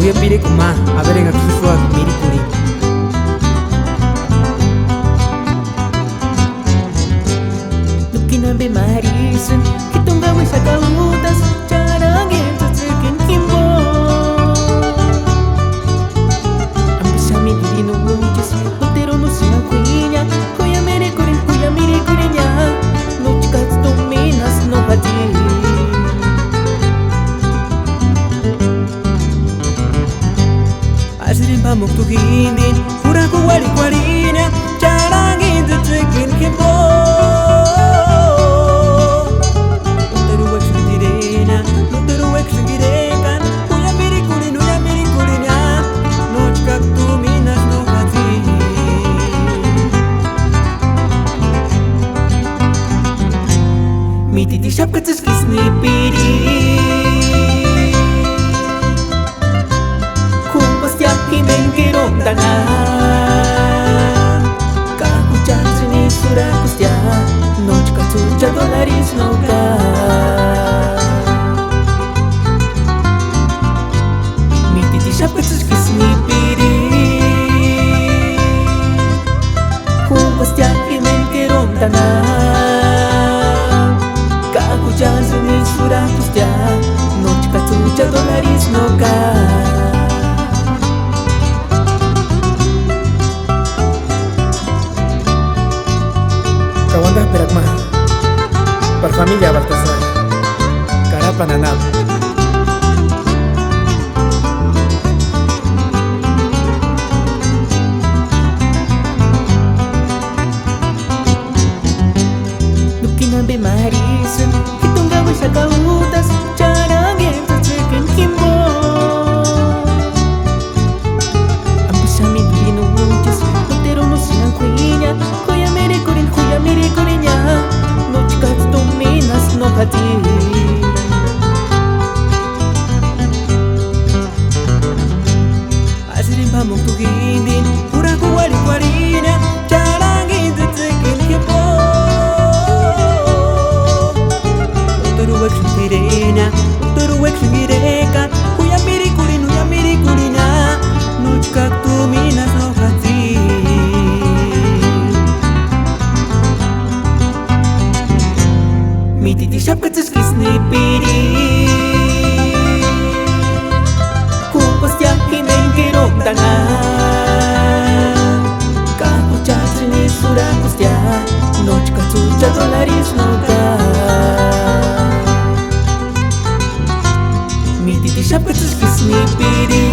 kuya pire kuma abere nga kiswa miri kuri Lukina be marisun kitunga wisa kautas charange tsukin kimbo Ambisami divino muchas Otero no sina kuinya kuya miri kurinya No chikats tu minas no hati Asirin pamuk tu hindin Pura kuwari kuarinya Charange tsukin kimbo Mititi шапка цискисни пири Kumpas yakin engkirong tana Kakuchatsuni surakusya Nochka tsucha dolaris no ka Mititi шапка цискисни пири Kumpas yakin engkirong tana Jangan suratus dia Nochka tuja dolaris noka Kawanda perakma Per familia Baltasar Karapananam Lukina be marisun Kitunga wisa kautas Charange tsukin kimbo Ambisami divino muchas Otero no sina kuinya Kuya miri kurinya No chikats tu minas no hati Asirin pamuk tu hindin Pura kuwari kuarinya Charange tsukin kimbo Turuwek singireka Kuya miri kurinya Nuchkak tu minas no hati Mititi шапка цискисни пири Kumpas yakin engkirong tana Kakuchatsuni surakusya Nochka tsucha dolaris no ka Mititi шапка цискисни пири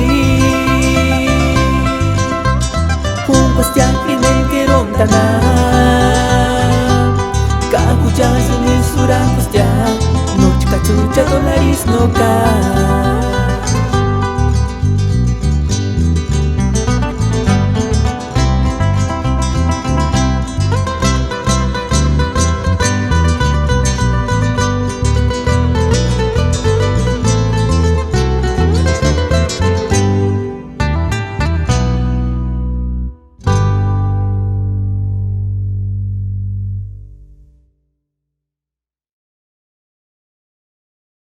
Kumpas yakin engkirong tana Kakuchatsuni surakusya Nochka tsucha dolaris no ka